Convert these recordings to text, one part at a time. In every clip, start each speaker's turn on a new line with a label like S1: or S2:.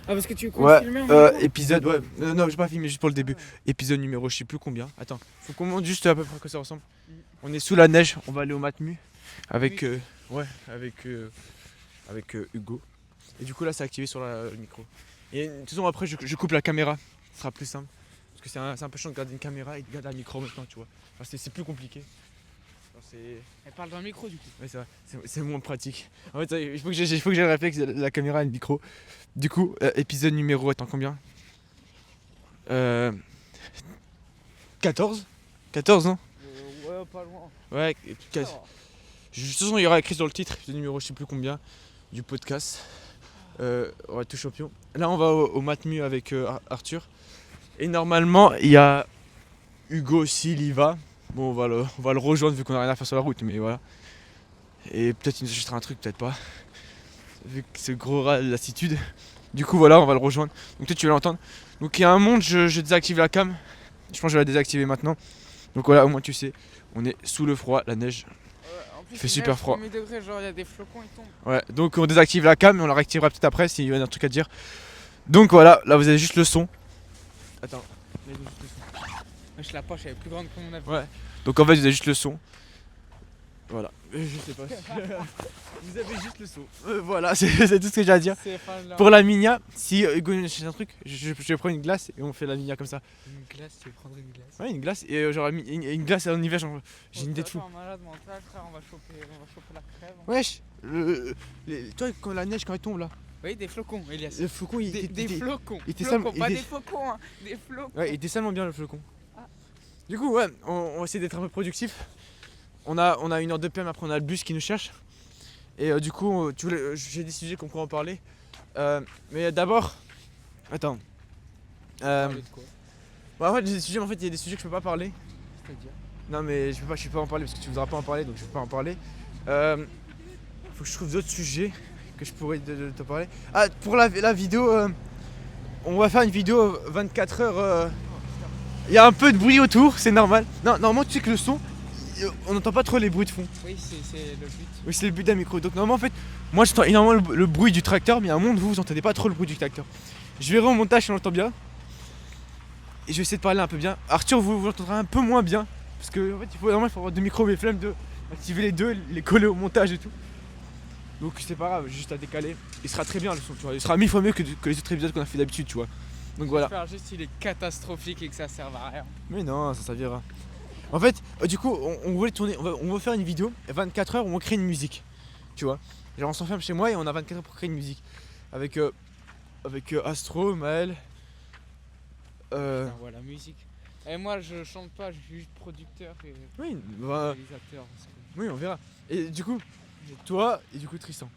S1: Ah, parce que tu comptes
S2: Ouais,
S1: filmer en même temps.
S2: épisode, ouais. Non, j'ai pas filmé juste pour le début. Épisode numéro je sais plus combien. Attends, faut qu'on montre juste à peu près à quoi ça ressemble. On est sous la neige, on va aller au Matmu avec,
S1: Oui.
S2: ouais, avec Hugo. Et du coup là c'est activé sur le micro. Et de toute façon après je coupe la caméra, ce sera plus simple. Parce que c'est un peu chiant de garder une caméra et de garder un micro maintenant, tu vois. Enfin, c'est plus compliqué. Genre,
S1: Elle parle dans le micro du coup.
S2: ouais, c'est vrai, c'est moins pratique. En fait, il faut que j'ai le réflexe de la caméra et le micro. Du coup, épisode numéro, attends combien 14 14 non
S1: Ouais, pas loin.
S2: Ouais,
S1: Ça
S2: 14.
S1: va.
S2: De toute façon, il y aura écrit sur le titre, épisode numéro je sais plus combien du podcast. Ouais, tout champion. Là, on va au Matmu avec Arthur. Et normalement, il y a Hugo aussi, il y va. Bon, on va le rejoindre vu qu'on a rien à faire sur la route, mais voilà. Et peut-être il nous ajustera un truc, peut-être pas. Vu que c'est gros ras de lassitude. Du coup, voilà, on va le rejoindre. Donc, peut-être tu vas l'entendre. Donc, il y a un monde, je désactive la cam. Je pense que je vais la désactiver maintenant. Donc, voilà, au moins tu sais. On est sous le froid, la neige.
S1: En plus,
S2: Il fait
S1: il
S2: super
S1: neige,
S2: froid.
S1: 1er degré, genre il y a des flocons, ils tombent.
S2: Ouais, donc on désactive la cam et on la réactivera peut-être après s'il y a un truc à dire. Donc voilà, là vous avez juste le son. Attends, là, vous avez juste le
S1: Wesh, la poche elle est plus grande que mon avion.
S2: son. Ouais, donc en fait vous avez juste le son. Voilà, je sais pas. Vous avez juste le son. Voilà, c'est tout ce que j'ai à dire.
S1: C'est pas là.
S2: Pour la minia, si Hugo nous achète un truc, je prends une glace et on fait la minia comme ça.
S1: Une glace, tu veux prendre une glace?
S2: Ouais, une glace et genre une glace en hiver, genre, j'ai une idée de fou.
S1: Un malade mental, frère, on va choper la crève.
S2: Wesh, toi quand la neige quand elle tombe là,
S1: Oui, des flocons, Elias.
S2: le flocon
S1: Des flocons.
S2: il était
S1: Flocons,
S2: il
S1: pas
S2: était-
S1: des faucons, hein. Des flocons.
S2: ouais, il était salement bien le flocon.
S1: Ah.
S2: Du coup, ouais, on va essayer d'être un peu productif. On a 1 heure de PM, après on a le bus qui nous cherche. Et du coup, j'ai des sujets qu'on pourrait en parler. Mais d'abord, attends.
S1: Parler de quoi?
S2: Bah, en fait, j'ai des sujets, mais en fait, il y a des sujets que je peux pas parler.
S1: C'est-à-dire?
S2: Non, mais je peux pas en parler parce que tu voudras pas en parler, donc je peux pas en parler. Faut que je trouve d'autres sujets que je pourrais te parler. Ah, pour la vidéo, on va faire une vidéo 24 heures. Il y a un peu de bruit autour, c'est normal. Non, normalement, tu sais que le son, on n'entend pas trop les bruits de fond.
S1: Oui, c'est le but.
S2: Oui, c'est le but d'un micro. Donc, normalement, en fait, moi j'entends énormément le bruit du tracteur, mais à un moment, vous entendez pas trop le bruit du tracteur. Je verrai au montage si on l'entend bien. Et je vais essayer de parler un peu bien. Arthur, vous l'entendrez un peu moins bien. Parce que, en fait, normalement, il faut avoir deux micros, mais flemme de activer les deux, les coller au montage et tout. Donc, c'est pas grave, juste à décaler. Il sera très bien le son, tu vois. Il sera 1000 fois mieux que les autres épisodes qu'on a fait d'habitude, tu vois. Donc, voilà.
S1: J'espère juste qu'il est catastrophique et que ça sert à rien.
S2: Mais non, ça servira. En fait, du coup, on voulait tourner, on va faire une vidéo, 24 heures où on crée une musique. Tu vois. Genre on s'enferme chez moi et on a 24 heures pour créer une musique. Avec, Astro, Maël.
S1: Putain, voilà, musique. Et moi, je chante pas, je suis juste producteur et
S2: Oui, bah,
S1: réalisateur. Parce que...
S2: oui, on verra. Et du coup, toi et du coup Tristan.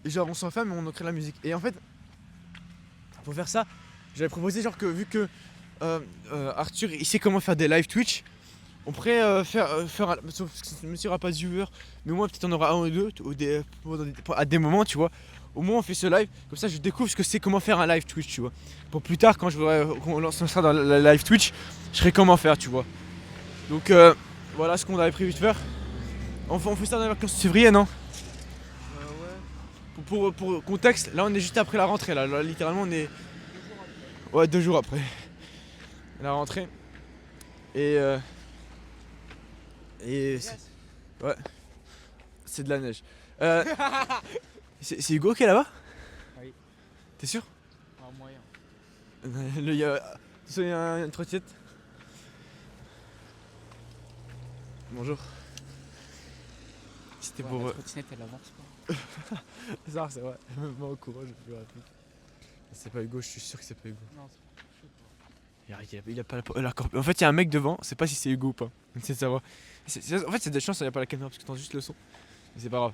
S2: Et genre on s'enferme et on crée la musique. Et en fait, pour faire ça, j'avais proposé genre que vu que Arthur il sait comment faire des live Twitch, on pourrait faire sauf que même s'il n'y aura pas de viewers, mais au moins peut-être on aura un ou deux à des moments, tu vois. Au moins on fait ce live, comme ça je découvre ce que c'est comment faire un live Twitch, tu vois. Pour plus tard quand on lancera dans la live Twitch, je serai comment faire, tu vois. Donc voilà ce qu'on avait prévu de faire. On fait ça dans les vacances de février, non?
S1: ouais.
S2: Pour contexte, là on est juste après la rentrée, là littéralement on est... Ouais, 2 jours après la rentrée. Et
S1: Yes.
S2: ouais, c'est de la neige. Euh, c'est Hugo qui est là-bas?
S1: Oui.
S2: T'es sûr?
S1: En moyen.
S2: Il y a, il y a une trottinette. Bonjour. C'était
S1: Ouais,
S2: pour...
S1: la trottinette, elle avance pas.
S2: Ça, c'est vrai. Moi au courant, je plus rapide. C'est pas Hugo, je suis sûr que c'est pas Hugo.
S1: Non,
S2: Il a pas la corp. En fait, il y a un mec devant, je sais pas si c'est Hugo ou pas. C'est de savoir. En fait, c'est des chances, il n'y a pas la caméra parce que t'entends juste le son. Mais c'est pas grave.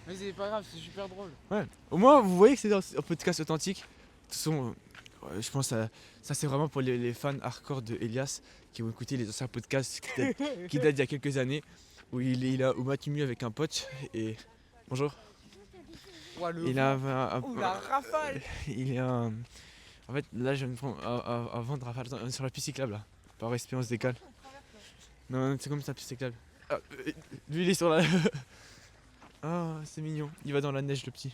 S1: mais c'est pas grave, c'est super drôle.
S2: Ouais. Au moins, vous voyez que c'est un podcast authentique. De toute façon, ouais, je pense que ça c'est vraiment pour les fans hardcore de Elias qui vont écouter les anciens podcasts qui datent d'il y a quelques années où il a au Mathieu avec un pote et bonjour.
S1: Ouah, le
S2: Il a
S1: Ouh, la rafale.
S2: il est un. En fait, là, je viens de prendre avant de rafale. Attends, on est sur la piste cyclable là. Par respect, on se décale. Non, c'est comme ça, piste cyclable. Ah, lui, il est sur la. Ah, c'est mignon. Il va dans la neige, le petit.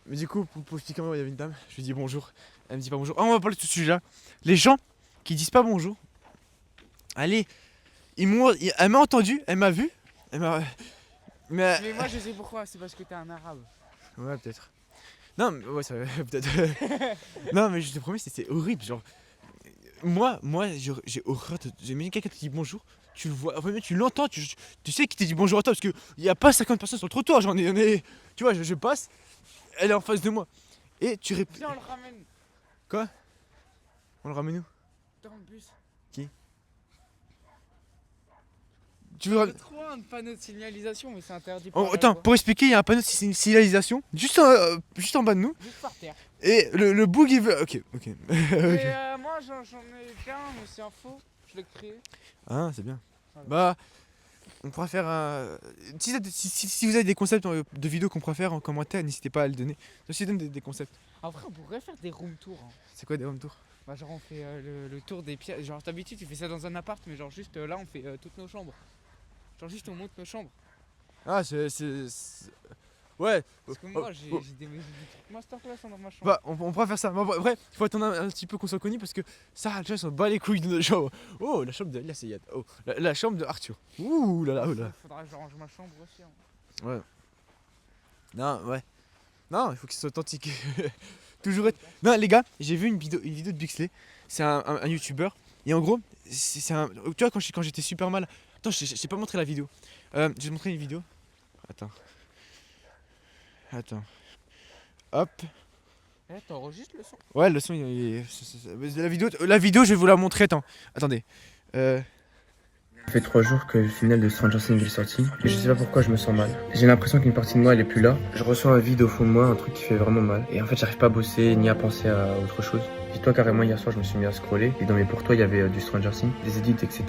S2: Mais du coup, pour expliquer comment il y avait une dame, je lui dis bonjour. Elle me dit pas bonjour. Ah, on va parler de ce sujet-là. Les gens qui disent pas bonjour. Allez, elle m'a entendu, elle m'a vu. Elle m'a.
S1: Mais moi je sais pourquoi, c'est parce que t'es un arabe.
S2: Ouais, peut-être. Non, mais ouais, ça peut-être. Non, mais je te promets, c'est horrible. Genre, moi j'ai horreur. J'imagine quelqu'un te dit bonjour. Tu le vois, enfin, tu l'entends, tu sais qui te dit bonjour à toi parce qu'il n'y a pas 50 personnes sur le trottoir. J'en ai. Tu vois, je passe, elle est en face de moi. Et tu réponds.
S1: Viens, on le ramène
S2: Quoi? On le ramène où?
S1: dans le bus.
S2: Tu veux.
S1: C'est trop un panneau de signalisation, mais c'est interdit.
S2: Attends, pour expliquer, il y a un panneau de signalisation juste en bas de nous.
S1: Juste par terre.
S2: Et le bug il veut. Ok.
S1: Et moi j'en ai qu'un, mais c'est un faux. Je l'ai créé.
S2: Ah, c'est bien.
S1: Voilà.
S2: Bah, on pourra faire un. Si vous avez des concepts de vidéos qu'on pourra faire en commentaire, n'hésitez pas à le donner. Ça aussi donne des concepts.
S1: Après, on pourrait faire des room tours. Hein.
S2: C'est quoi des home tours?
S1: Bah, genre, on fait le tour des pièces. Genre, d'habitude, tu fais ça dans un appart, mais genre, juste là, on fait toutes nos chambres. Genre, juste on monte nos chambres.
S2: Ah, ouais.
S1: Parce que moi, j'ai des trucs masterclass dans ma chambre.
S2: Bah, on pourra faire ça. Mais bref, il faut attendre un petit peu qu'on soit connu parce que ça, les gens ils s'en bat les couilles de notre chambre. Oh, la chambre de Elias Eyad. Oh, la chambre de Arthur. Ouh là là, oh là.
S1: Faudra que je range ma chambre aussi. Hein.
S2: Ouais. Non, ouais. Non, il faut que ce soit authentique. Toujours être. Non, les gars, j'ai vu une vidéo de Bixley. C'est un youtubeur. Et en gros, c'est un. Tu vois, quand j'étais super mal. Attends, je t'ai pas montré la vidéo. Je vais te montrer une vidéo. Attends. Hop.
S1: Eh, t'enregistres le son?
S2: Ouais, le son, la vidéo, je vais vous la montrer. Attendez.
S3: Ça fait 3 jours que le final de Stranger Things est sorti et je sais pas pourquoi je me sens mal. J'ai l'impression qu'une partie de moi elle est plus là. Je ressens un vide au fond de moi, un truc qui fait vraiment mal. Et en fait j'arrive pas à bosser ni à penser à autre chose. Dis-toi carrément hier soir je me suis mis à scroller et dans mes pour toi il y avait du Stranger Things, des edits etc.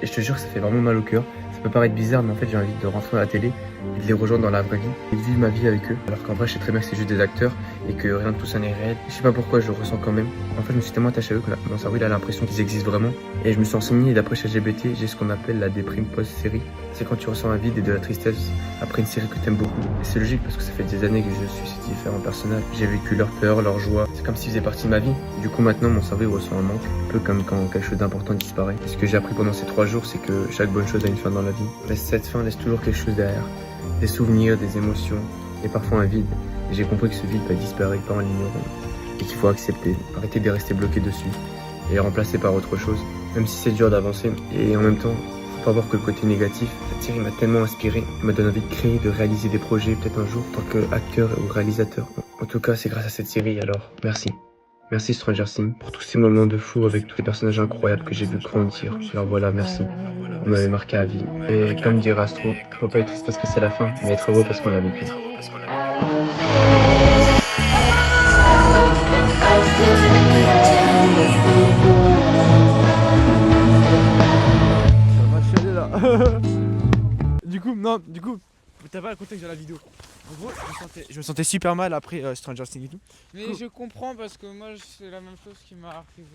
S3: Et je te jure que ça fait vraiment mal au cœur. Ça peut paraître bizarre mais en fait j'ai envie de rentrer à la télé et de les rejoindre dans la vraie vie et de vivre ma vie avec eux. Alors qu'en vrai je sais très bien que c'est juste des acteurs et que rien de tout ça n'est réel. Je sais pas pourquoi je le ressens quand même. En fait je me suis tellement attaché à eux que mon cerveau il a l'impression qu'ils existent vraiment. Et je me suis renseigné et d'après ChatGPT j'ai ce qu'on appelle la déprime post-série. C'est quand tu ressens un vide et de la tristesse après une série que t'aimes beaucoup. Et c'est logique parce que ça fait des années que je suis ces différents personnages. J'ai vécu leur peur, leur joie. C'est comme s'ils faisaient partie de ma vie. Du coup maintenant mon cerveau il ressent un manque. Un peu comme quand quelque chose d'important disparaît. Et ce que j'ai appris pendant ces 3 jours c'est que chaque bonne chose a une fin dans la vie. Mais cette fin laisse toujours quelque chose derrière. Des souvenirs, des émotions et parfois un vide. Et j'ai compris que ce vide disparaît pas en l'ignorant. Et qu'il faut accepter, arrêter de rester bloqué dessus. Et remplacer par autre chose. Même si c'est dur d'avancer. Et en même temps, faut pas voir que le côté négatif. Cette série m'a tellement inspiré, m'a donné envie de créer, de réaliser des projets peut-être un jour en tant qu'acteur ou réalisateur. En tout cas, c'est grâce à cette série, alors merci. Merci Stranger Things pour tous ces moments de fou avec tous les personnages incroyables que j'ai vu grandir. Alors voilà, merci. On m'avait marqué à vie. Et comme dirait Astro, faut pas être triste parce que c'est la fin, mais être heureux parce qu'on l'a vécu.
S2: Du coup, t'as pas le contexte de la vidéo. En gros, je me sentais super mal après Stranger Things et tout.
S1: Mais je comprends parce que moi c'est la même chose qui m'est arrivé.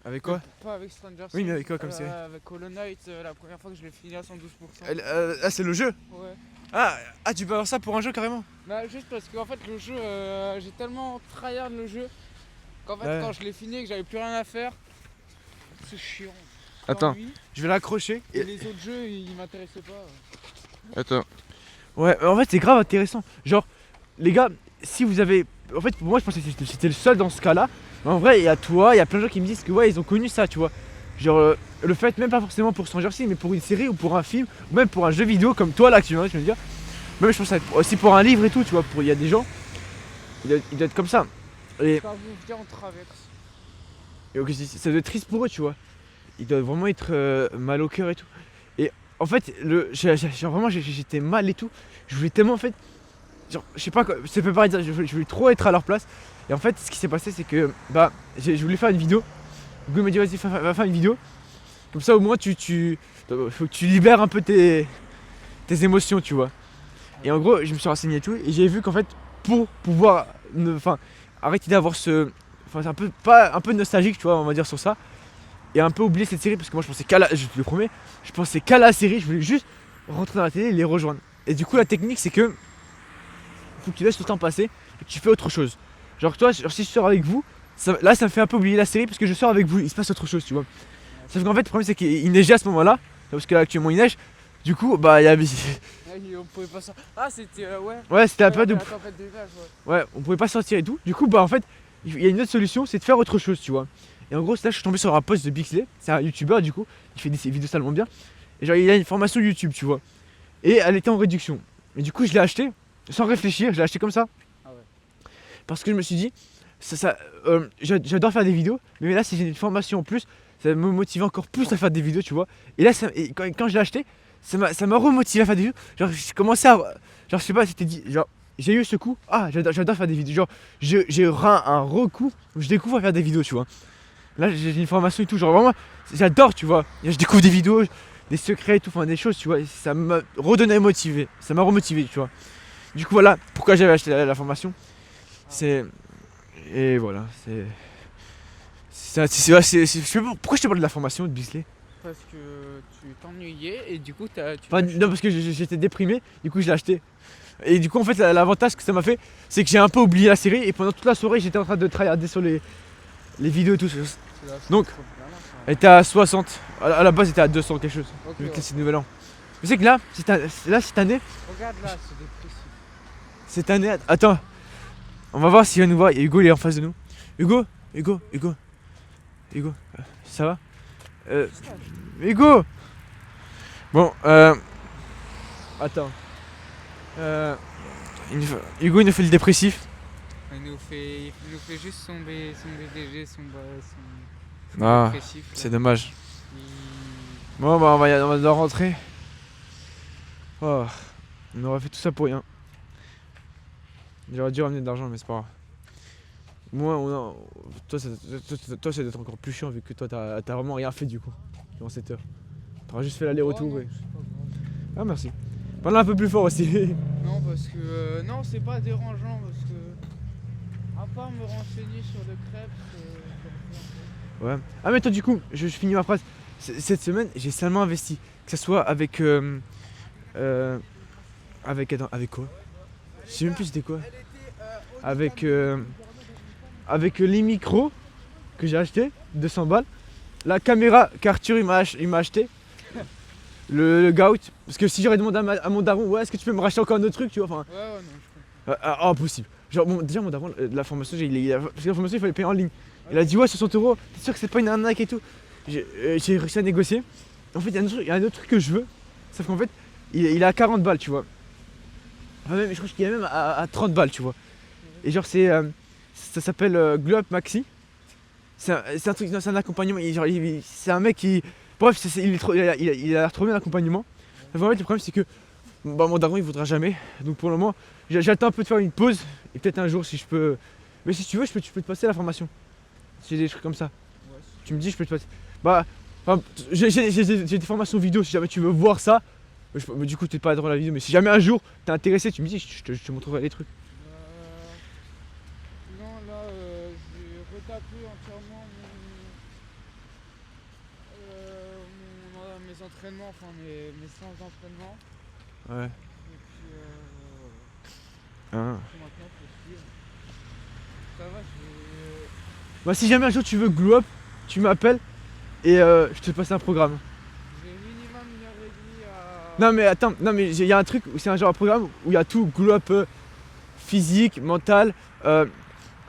S2: Avec quoi?
S1: Pas avec Stranger Things.
S2: Oui, mais avec quoi comme série?
S1: Avec Hollow Knight, la première fois que je l'ai fini à 112%.
S2: Ah, c'est le jeu?
S1: Ouais.
S2: Ah, tu peux avoir ça pour un jeu carrément?
S1: Bah, juste parce qu'en fait, le jeu, j'ai tellement tryhard le jeu qu'en fait,
S2: Ouais.
S1: quand je l'ai fini et que j'avais plus rien à faire, c'est chiant.
S2: Attends,
S1: J'ennuie.
S2: je vais l'accrocher.
S1: Et les autres jeux, ils m'intéressaient pas.
S2: Attends. Ouais, en fait, c'est grave intéressant. Genre, les gars, si vous avez. En fait, pour moi, je pensais que c'était le seul dans ce cas-là. Mais en vrai, il y a toi, il y a plein de gens qui me disent que ouais, ils ont connu ça, tu vois. Genre, le fait, même pas forcément pour Stranger Things, mais pour une série ou pour un film, ou même pour un jeu vidéo comme toi là, que tu viens de me dire. Même, je pense aussi pour un livre et tout, tu vois. Il y a des gens, ils doivent être comme ça. Et,
S1: Quand vous venez, on traverse.
S2: ça doit être triste pour eux, tu vois. Ils doivent vraiment être mal au cœur et tout. Et en fait, vraiment, j'étais mal et tout. Je voulais tellement, en fait, genre, je sais pas quoi, ça peut paraître, je voulais trop être à leur place. Et en fait, ce qui s'est passé, c'est que, bah, je voulais faire une vidéo. Google m'a dit, vas-y, va faire une vidéo. Comme ça, au moins, faut que tu libères un peu tes émotions, tu vois. Et en gros, je me suis renseigné et tout. Et j'ai vu qu'en fait, pour pouvoir, arrêter d'avoir c'est un peu nostalgique, tu vois, on va dire sur ça. Et un peu oublier cette série parce que moi je pensais je te le promets, je pensais qu'à la série, je voulais juste rentrer dans la télé et les rejoindre. Et du coup la technique c'est que faut que tu laisses le temps passer et que tu fais autre chose. Genre toi, genre, si je sors avec vous, là ça me fait un peu oublier la série parce que je sors avec vous, il se passe autre chose, tu vois. Sauf qu'en fait, le problème c'est qu'il neigeait à ce moment-là, parce que là actuellement il neige. Du coup, bah il y a.
S1: On pouvait pas sortir. Ah, c'était ouais.
S2: Ouais, c'était un peu de.
S1: La tempête de neige, ouais.
S2: Ouais, on pouvait pas sortir et tout. Du coup, bah en fait, il y a une autre solution, c'est de faire autre chose, tu vois. Et en gros, là, je suis tombé sur un post de Bixley, c'est un youtubeur du coup, il fait des vidéos tellement bien. Et genre, il a une formation YouTube, tu vois. Et elle était en réduction. Et du coup, je l'ai acheté sans réfléchir, je l'ai acheté comme ça.
S1: Ah ouais.
S2: Parce que je me suis dit, j'adore faire des vidéos, mais là, si j'ai une formation en plus, ça va me motiver encore plus à faire des vidéos, tu vois. Et là, quand je l'ai acheté, ça m'a remotivé à faire des vidéos. Genre, j'ai commencé à. Genre, je sais pas, c'était dit. Genre, j'ai eu ce coup. Ah, j'adore faire des vidéos. Genre, j'ai un recours où je découvre à faire des vidéos, tu vois. Là, j'ai une formation et tout. Genre, vraiment, j'adore, tu vois. Je découvre des vidéos, des secrets et tout, enfin des choses, tu vois. Et ça m'a redonné motivé. Ça m'a remotivé, tu vois. Du coup, voilà pourquoi j'avais acheté la formation. C'est. Et voilà, c'est. Je sais pas pourquoi je te parle de la formation de Bisley.
S1: Parce que tu t'ennuyais et du coup tu
S2: Enfin, non, parce que j'étais déprimé, du coup je l'ai acheté. Et du coup, en fait, l'avantage que ça m'a fait, c'est que j'ai un peu oublié la série. Et pendant toute la soirée, j'étais en train de tryharder sur les vidéos et tout. Donc, elle était à 60. À la base, elle était à 200 quelque chose.
S1: Okay,
S2: Vu que
S1: ouais.
S2: c'est nouvel an. Mais c'est que là, cette année.
S1: Regarde là, c'est dépressif.
S2: Cette année. Attends. On va voir s'il va nous voir. Et Hugo, il est en face de nous. Hugo, ça va Hugo. Bon, attends. Hugo, il nous fait le dépressif.
S1: Il nous fait juste son BDG, son
S2: Ah,
S1: dépressif. Là.
S2: c'est dommage.
S1: Il-
S2: Bon, bah, on va devoir rentrer. Oh, on aurait fait tout ça pour rien. J'aurais dû ramener de l'argent, mais c'est pas grave. Moi, toi, ça doit être encore plus chiant vu que toi, t'as vraiment rien fait du coup, durant cette heure. T'auras juste fait l'aller-retour.
S1: Oh, non,
S2: et...
S1: c'est pas grave.
S2: Ah, merci. Parle un peu plus fort aussi.
S1: Non, parce que. Non, c'est pas dérangeant parce que. À part me renseigner sur le crêpe,
S2: Ouais. Ah, mais toi, du coup, je finis ma phrase. Cette semaine, j'ai seulement investi. Que ce soit avec. Avec quoi? Je sais même plus c'était quoi. Avec. Avec les micros que j'ai acheté, 200 balles. La caméra qu'Arthur il m'a acheté. Le gout. Parce que si j'aurais demandé à mon daron, ouais, est-ce que tu peux me racheter encore un autre truc, tu vois, enfin.
S1: Ouais, non, je comprends.
S2: Impossible. Genre, bon, déjà, mon daron, la formation, parce que la formation, il fallait payer en ligne. Il a dit, ouais, 60€, t'es sûr que c'est pas une arnaque et tout. J'ai réussi à négocier. En fait, il y a un autre truc que je veux. Sauf qu'en fait, il est à 40 balles, tu vois. Enfin, même, je crois qu'il est même à 30 balles, tu vois. Et genre, ça s'appelle Glow Up Maxi. C'est un truc, c'est un accompagnement. C'est un mec qui. Bref, il a l'air trop bien l'accompagnement. En fait, le problème, c'est que bah, mon daron, il voudra jamais. Donc pour le moment, j'attends un peu de faire une pause. Et peut-être un jour, si je peux. Mais si tu veux, je peux te passer la formation. Si j'ai des trucs comme ça.
S1: Ouais,
S2: Tu me dis, je peux te passer. Bah, enfin, j'ai des formations vidéo. Si jamais tu veux voir ça. Mais du coup, t'es pas dans la vidéo. Mais si jamais un jour t'es intéressé, tu me dis, je te montrerai les trucs.
S1: Non, là, j'ai retapé entièrement mes entraînements, enfin mes séances d'entraînement.
S2: Ouais.
S1: Et puis,
S2: Ah.
S1: maintenant, faut suivre. Ça va,
S2: Bah, si jamais un jour tu veux glow up, tu m'appelles et je te passe un programme.
S1: j'ai minimum 1h30 à.
S2: Non mais attends, non mais il y a un truc, c'est un genre de programme où il y a tout, glow up physique, mental,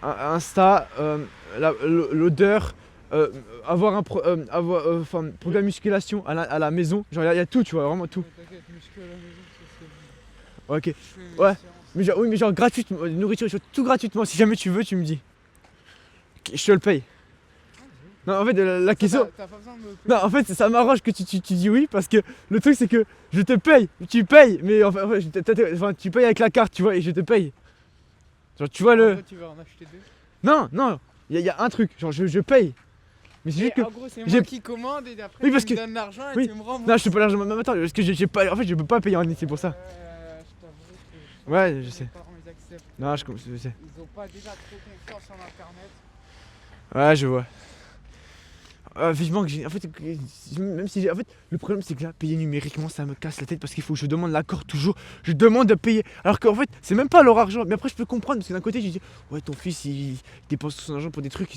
S2: Insta, l'odeur, enfin programme musculation à la maison, genre il y a tout, tu vois, vraiment tout.
S1: T'inquiète, muscu à la maison, c'est
S2: Ouais, ok,
S1: Je fais mes
S2: Ouais.
S1: séances.
S2: mais genre, oui mais genre gratuitement, nourriture, tout gratuitement, si jamais tu veux tu me dis. Je te le paye. Non en fait la question...
S1: T'as pas besoin de me payer.
S2: Non, en fait, ça m'arrange que tu dis oui parce que le truc c'est que je te paye, tu payes, mais enfin, tu payes avec la carte, tu vois, et je te paye. Genre, tu vois le.
S1: Toi, tu vas en acheter deux.
S2: Non, il y a un truc, genre je paye. Mais c'est juste que.
S1: En gros, c'est
S2: j'ai-
S1: moi qui commande et après
S2: Oui, parce
S1: tu me
S2: que-
S1: donnes l'argent et
S2: oui.
S1: tu me rembourses.
S2: Non, je te pas l'argent même attends, parce que j'ai pas. En fait, je peux pas payer en ligne, c'est pour ça.
S1: Je t'avouerai que
S2: Ouais, je
S1: mes
S2: sais.
S1: parents, ils acceptent.
S2: Non, je sais.
S1: Ils ont pas déjà trop confiance en internet.
S2: Ouais, je vois. Vivement que j'ai. En fait, même si j'ai. En fait, le problème c'est que là, payer numériquement, ça me casse la tête parce qu'il faut que je demande l'accord toujours. Je demande de payer. Alors qu'en fait, c'est même pas leur argent. Mais après, je peux comprendre parce que d'un côté, je dis, ouais, ton fils, il dépense tout son argent pour des trucs.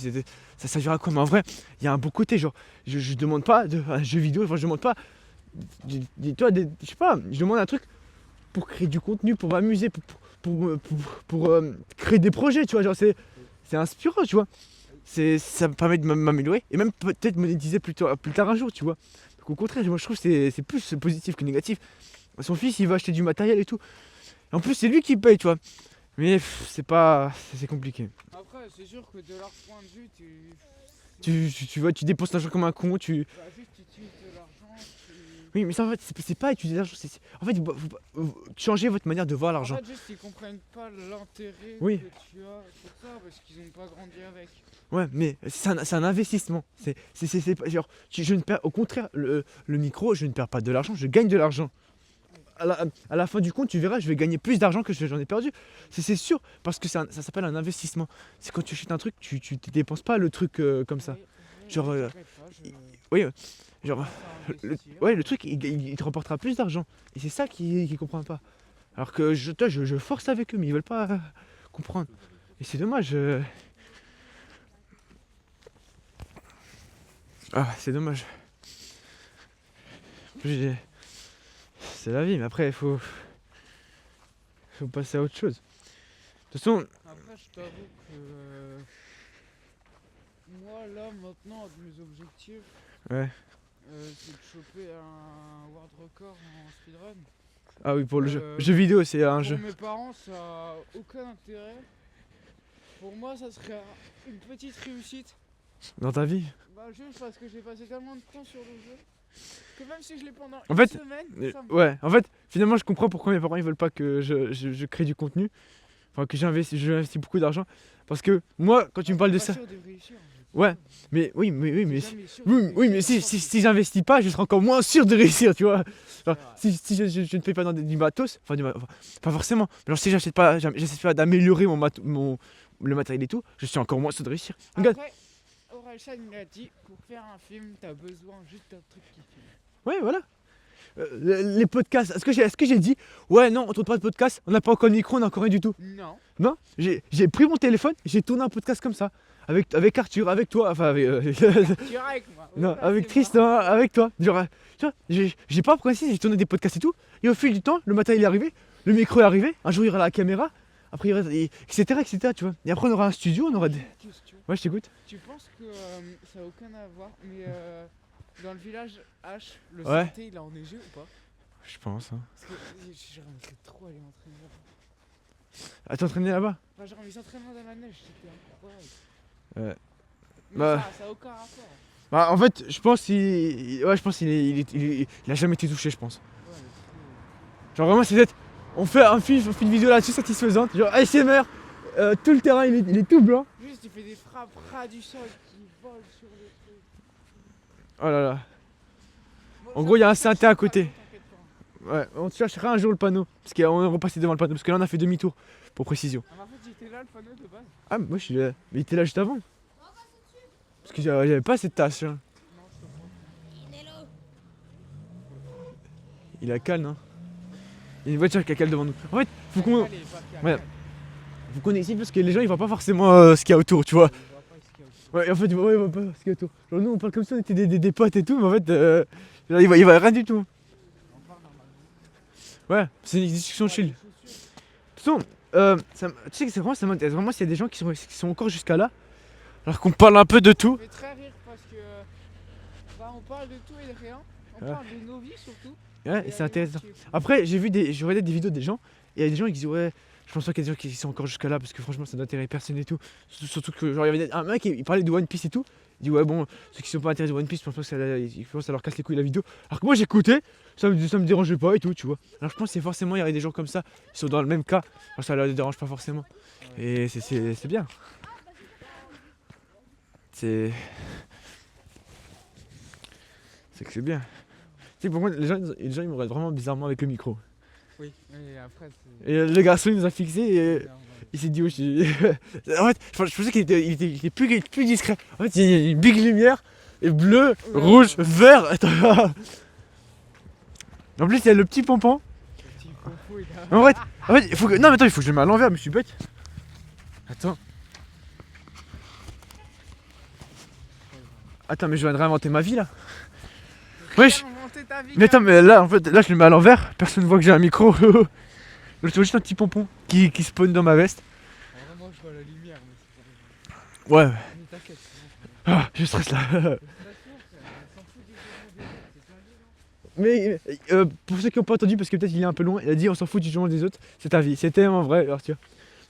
S2: Ça servira à quoi? Mais en vrai, il y a un bon côté. Genre, je demande pas un jeu vidéo. Enfin, je demande pas. Toi, je sais pas, je demande un truc pour créer du contenu, pour m'amuser, pour créer des projets, tu vois. Genre, c'est inspirant, tu vois. Ça me permet de m'améliorer et même peut-être monétiser plus tard un jour, tu vois. Donc au contraire, moi je trouve que c'est plus positif que négatif. Son fils, il va acheter du matériel et tout. Et en plus, c'est lui qui paye, tu vois. Mais c'est compliqué.
S1: Après, c'est sûr que de leur point de vue,
S2: Tu vois, tu dépenses l'argent comme un con,
S1: bah, juste tu utilises de l'argent.
S2: Oui, mais ça en fait, c'est pas utiliser l'argent. En fait, vous changez votre manière de voir
S1: En
S2: l'argent.
S1: fait, juste ils comprennent pas l'intérêt
S2: Oui.
S1: que tu as sur ça parce qu'ils ont pas grandi avec.
S2: Ouais, mais c'est un investissement. C'est pas genre, je ne perds, au contraire, le micro, je ne perds pas de l'argent, je gagne de l'argent. À la fin du compte, tu verras, je vais gagner plus d'argent que j'en ai perdu. C'est sûr, parce que ça s'appelle un investissement. C'est quand tu achètes un truc, tu dépenses pas le truc comme ça. Genre,
S1: je regrette pas,
S2: Oui, genre,
S1: pense à investir.
S2: ouais, le truc, il te rapportera plus d'argent. Et c'est ça qu'ils comprennent pas. Alors que je force avec eux, mais ils veulent pas comprendre. Et c'est dommage. Ah, c'est dommage. C'est la vie, mais après, il faut passer à autre chose. De toute façon,
S1: Après, je t'avoue que moi, là, maintenant, mes objectifs,
S2: ouais.
S1: c'est de choper un world record en speedrun.
S2: Ah oui, pour le
S1: Euh,
S2: jeu vidéo, c'est un
S1: Pour
S2: jeu.
S1: mes parents, ça a aucun intérêt. Pour moi, ça serait une petite réussite.
S2: Dans ta vie.
S1: Bah, juste parce que j'ai passé tellement de temps sur le jeu que même si je l'ai pendant
S2: En
S1: une
S2: fait,
S1: semaine, ça me
S2: Ouais, en fait, finalement, je comprends pourquoi mes parents ils veulent pas que je crée du contenu. Enfin, que j'investis beaucoup d'argent. Parce que moi, quand tu me parles de
S1: pas
S2: ça.
S1: sûr de réussir, en fait.
S2: Ouais, mais oui, mais
S1: T'es jamais sûr de
S2: oui, mais
S1: réussir,
S2: si j'investis pas, je serai encore moins sûr de réussir, tu vois. Genre,
S1: C'est vrai.
S2: si je ne fais pas dans du matos, enfin, pas forcément. Mais genre, si j'essaie pas d'améliorer le matériel et tout, je suis encore moins sûr de réussir. Regarde.
S1: Après, Orelsan il a dit pour faire un film, t'as besoin juste d'un truc qui filme.
S2: Ouais, voilà. Les podcasts, est-ce que j'ai dit, ouais, non, on tourne pas de podcast, on n'a pas encore de micro, on n'a encore rien du tout.
S1: Non.
S2: Non, j'ai pris mon téléphone, j'ai tourné un podcast comme ça. Avec Arthur, avec toi, enfin avec.
S1: Tu es avec moi.
S2: Non,
S1: Voilà,
S2: avec
S1: c'est
S2: Tristan, avec toi. Genre, tu vois, j'ai pas apprécié, j'ai tourné des podcasts et tout. Et au fil du temps, le matériel est arrivé, le micro est arrivé, un jour il y aura la caméra, après il y aura. Etc., tu vois. Et après on aura un studio, on aura des.
S1: J'ai une question.
S2: Ouais, je t'écoute.
S1: Tu penses que ça n'a aucun à voir, mais dans le village H, le
S2: Ouais.
S1: synthé il a enneigé ou pas?
S2: Je pense. Hein.
S1: Parce que j'aimerais trop aller m'entraîner là-bas.
S2: Ah, t'es entraîné là-bas?
S1: Enfin, genre mes entraînements dans la neige, c'était incroyable.
S2: Ouais.
S1: Mais
S2: Bah.
S1: ça a aucun rapport.
S2: Bah, en fait, je pense qu'il a jamais été touché, je pense.
S1: Ouais, mais
S2: Genre, vraiment, c'est peut-être. On fait une vidéo là-dessus satisfaisante. Genre, ASMR, tout le terrain il est tout blanc.
S1: juste il fait des frappes ras du sol qui volent sur les trucs.
S2: Oh là là.
S1: Bon,
S2: En
S1: ça
S2: gros, il y a
S1: peut
S2: un
S1: faire
S2: synthé à
S1: sympa,
S2: côté.
S1: t'inquiète pas.
S2: Ouais, on cherchera un jour le panneau. Parce qu'on est repassé devant le panneau. Parce que là, on a fait demi-tour. Pour précision.
S1: Ah, mais en fait, j'étais là le panneau de base.
S2: Ah, mais moi, je suis là. Mais il était là juste avant. Parce que j'avais pas cette tâche. Hein.
S1: Non, je te crois.
S2: Il a calme, hein. Il y a une voiture qui a calme devant nous. En fait, faut qu'on.
S1: Allez, pas qu'il y a
S2: Ouais.
S1: calme.
S2: Faut qu'on est ici parce que les gens ils voient pas forcément ce qu'il y a autour, tu vois.
S1: Il voit pas ce qu'il y a autour.
S2: Ouais, en fait, ils voient pas ce qu'il y a autour. Genre, nous on parle comme ça, on était des potes et tout, mais en fait, genre, ils voient rien du tout.
S1: On parle normalement.
S2: Ouais, c'est une discussion chill.
S1: Les
S2: De
S1: chaussures.
S2: toute façon, tu sais que ça m'intéresse vraiment s'il y a des gens qui sont encore jusqu'à là, alors qu'on parle un peu de tout.
S1: Ça fait très rire parce que bah, on parle de tout et de rien. On
S2: Ouais.
S1: parle de nos vies surtout.
S2: Ouais,
S1: Et
S2: et c'est
S1: il y a
S2: intéressant.
S1: des gens qui-
S2: Après, j'ai regardé des vidéos des gens, et il y a des gens qui disent, ouais, je pense pas qu'il y a des gens qui sont encore jusqu'à là, parce que franchement, ça n'intéresse personne et tout. Surtout que, genre, il y avait un mec, il parlait de One Piece et tout. Il dit, ouais, bon, ceux qui sont pas intéressés de One Piece, je pense pas que ça leur casse les couilles la vidéo. Alors que moi, j'écoutais, ça me dérangeait pas et tout, tu vois. Alors je pense que c'est forcément, il y aurait des gens comme ça, qui sont dans le même cas, alors ça leur dérange pas forcément. Et c'est bien. C'est que c'est bien. Tu sais, pour moi, les gens ils me regardent vraiment bizarrement avec le micro.
S1: Oui, mais après c'est.
S2: Et le garçon, il nous a fixé et
S1: c'est normal.
S2: il s'est dit, ouais, en fait, je pensais qu'il était plus discret. En fait, il y a une big lumière et bleu, rouge, vert. Attends. En plus, il y a le petit pompon. En fait, il faut que. Non, mais attends, il faut que je le mette à l'envers, mais je suis bête. Attends. Attends, mais je viens de réinventer ma vie là. Wesh. Mais attends, mais là, en fait, là, je le mets à l'envers. Personne ne voit que j'ai un micro. Donc, je vois juste un petit pompon qui spawn dans ma veste.
S1: Moi je vois la lumière, mais c'est pas grave.
S2: Ouais.
S1: Mais t'inquiète,
S2: Ah, je stresse là. Mais pour ceux qui n'ont pas entendu, parce que peut-être il est un peu loin, il a dit on s'en fout du jugement des autres, c'est ta vie. C'était en vrai, Arthur.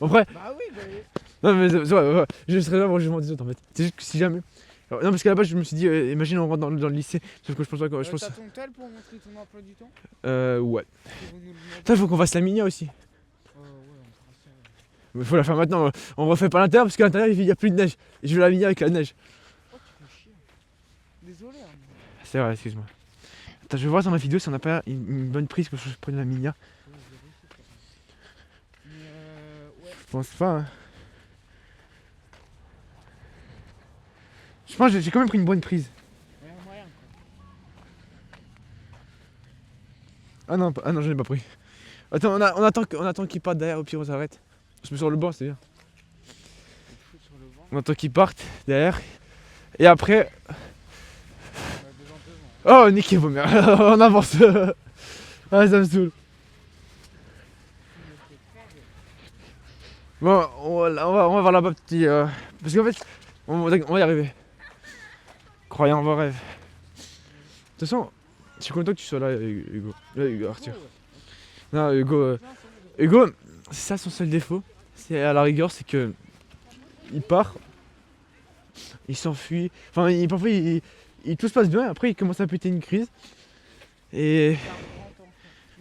S2: En vrai,
S1: Bah oui, bah oui.
S2: non mais ouais, je serais là pour le jugement des autres en fait. C'est juste que si jamais. Alors, non, parce qu'à la base, je me suis dit, imagine on rentre dans le lycée, sauf que je pense pas que. Je pense...
S1: T'as ton tel pour montrer ton emploi du temps?
S2: Ouais.
S1: Ils vont nous le demander.
S2: Putain, faut qu'on fasse la minia aussi.
S1: Ouais, on fera ça.
S2: Mais faut la faire maintenant. On refait pas l'intérieur parce qu'à l'intérieur il y a plus de neige. Et je veux la minia avec la neige.
S1: Oh, tu fais chier. Désolé. Hein.
S2: C'est vrai, excuse-moi. Attends, je vais voir dans ma vidéo si on n'a pas une bonne prise que je prenne la minia.
S1: Ouais, je vérifie, quoi. Mais ouais.
S2: Je pense pas. Hein. Je pense que j'ai quand même pris une bonne prise.
S1: Ouais, moyen, quoi.
S2: Ah non, je l'ai pas pris. Attends, on attend qu'il parte derrière, au pire on s'arrête. On se met sur le banc, c'est bien.
S1: Faut te foutre sur le banc.
S2: On attend qu'il parte derrière. Et après.
S1: Devant.
S2: Oh, niquez vos mères, on avance. Ah, ça me saoule. Bon, on va voir là-bas, petit. Parce qu'en fait, on va y arriver. Croyant en vos rêves. De toute façon, je suis content que tu sois là, Hugo. Hugo, Arthur. Non, Hugo. Hugo, c'est ça son seul défaut. C'est à la rigueur, c'est que. Il part. Il s'enfuit. Enfin, parfois, tout se passe bien. Après, il commence à péter une crise. Et.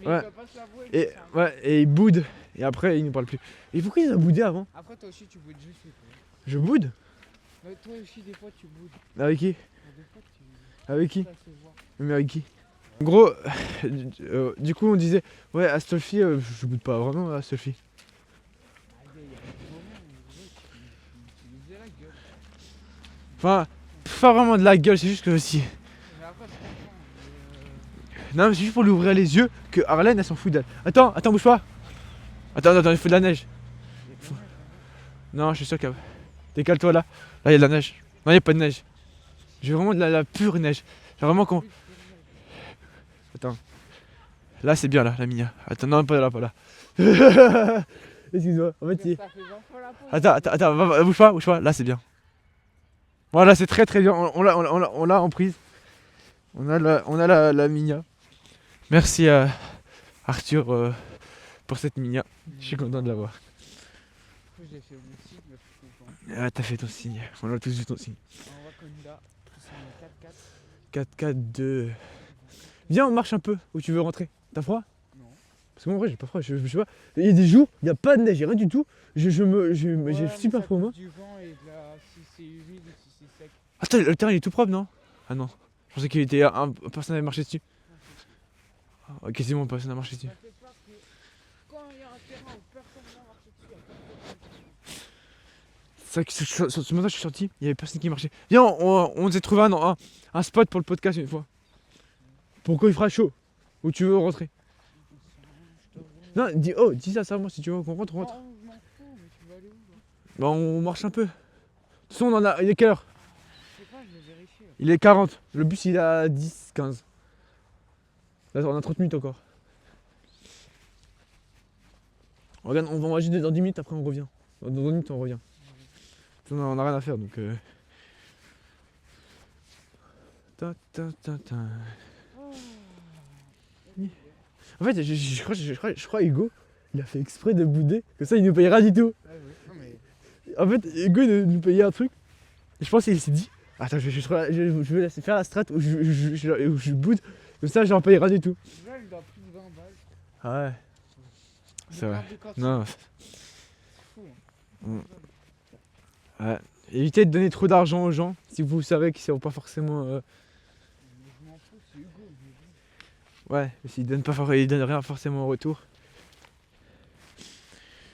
S1: Mais
S2: Ouais.
S1: il peut pas se l'avouer.
S2: Et, ouais, et il boude. Et après, il nous parle plus. Et pourquoi il a boudé avant?
S1: Après, toi aussi, tu boudes juste.
S2: Je boude?
S1: Toi aussi, des fois, tu boudes.
S2: Avec qui?
S1: Des fois, tu.
S2: Avec qui?
S1: Ça se voit.
S2: Mais avec qui? En gros, du coup, on disait, ouais, Astolfi, je boude pas vraiment à Astolfi.
S1: Il y a des moments où tu lui faisais la gueule.
S2: Enfin, pas vraiment de la gueule, c'est juste que aussi.
S1: Mais après, je comprends.
S2: Non, mais c'est juste pour lui ouvrir les yeux que Arlène, elle s'en fout d'elle. Attends, bouge pas. Attends, il faut de la neige. Non, je suis sûr qu'il y a. Décale-toi là. Là, il y a de la neige. Non, il n'y a pas de neige. J'ai vraiment de la pure neige. J'ai vraiment qu'on. Attends. Là, c'est bien là, la minia. Attends, non, pas là. Excuse-moi. En fait, il...
S1: Ça fait 20 fois la pause.
S2: Attends, bouge pas. Là, c'est bien. Voilà, c'est très bien. On l'a en prise. On a la minia. Merci à Arthur pour cette minia. Je suis content de l'avoir.
S1: J'ai fait mon signe, mais je suis content.
S2: Ah, t'as fait ton signe. On a tous vu ton signe.
S1: En Wakanda, plus en 4-4.
S2: 4-4-2. Viens, on marche un peu. Où tu veux rentrer? T'as froid?
S1: Non.
S2: Parce que moi, en vrai, j'ai pas froid. Je sais pas. Il y a des jours, il n'y a pas de neige, il y a rien du tout. J'ai
S1: Ouais,
S2: super
S1: mais
S2: froid, moi.
S1: du vent et de la... si c'est humide ou si c'est sec.
S2: Attends, le terrain il est tout propre, non? Ah non. Je pensais qu'il était. Personne n'avait marché dessus. Ah, quasiment personne n'a marché dessus.
S1: Ça fait peur que quand il y a un terrain où personne n'a marché dessus, il y a personne.
S2: C'est vrai que ce matin, je suis sorti, il y avait personne qui marchait. Viens, on s'est trouvé un spot pour le podcast une fois. Pourquoi il fera chaud? Où tu veux rentrer? Non, dis ça moi si tu veux qu'on rentre, on rentre.
S1: Non, je m'en fous, mais tu vas aller où là?
S2: Bah, on marche un peu. De toute façon, il est quelle heure?
S1: Je sais pas, je vais vérifier.
S2: Il est 40. Le bus, il est à 10, 15. Là, on a 30 minutes encore. Regarde, on va juste dans 10 minutes, après on revient. Dans 10 minutes, on revient. On a rien à faire, donc... En fait, je crois Hugo, il a fait exprès de bouder, que ça il nous payera du tout.
S1: Ouais, non, mais...
S2: En fait, Hugo il nous payait un truc, et je pense qu'il s'est dit, attends, je vais laisser faire la strat où je boude, comme ça je leur payerai du tout.
S1: Là, il doit plus de 20 balles.
S2: Ah ouais, c'est vrai. Non,
S1: C'est fou. Hein.
S2: ouais. Évitez de donner trop d'argent aux gens, si vous savez qu'ils ne sont pas forcément...
S1: Mais je m'en fous, c'est Hugo.
S2: Ouais, s'ils donnent rien forcément en retour.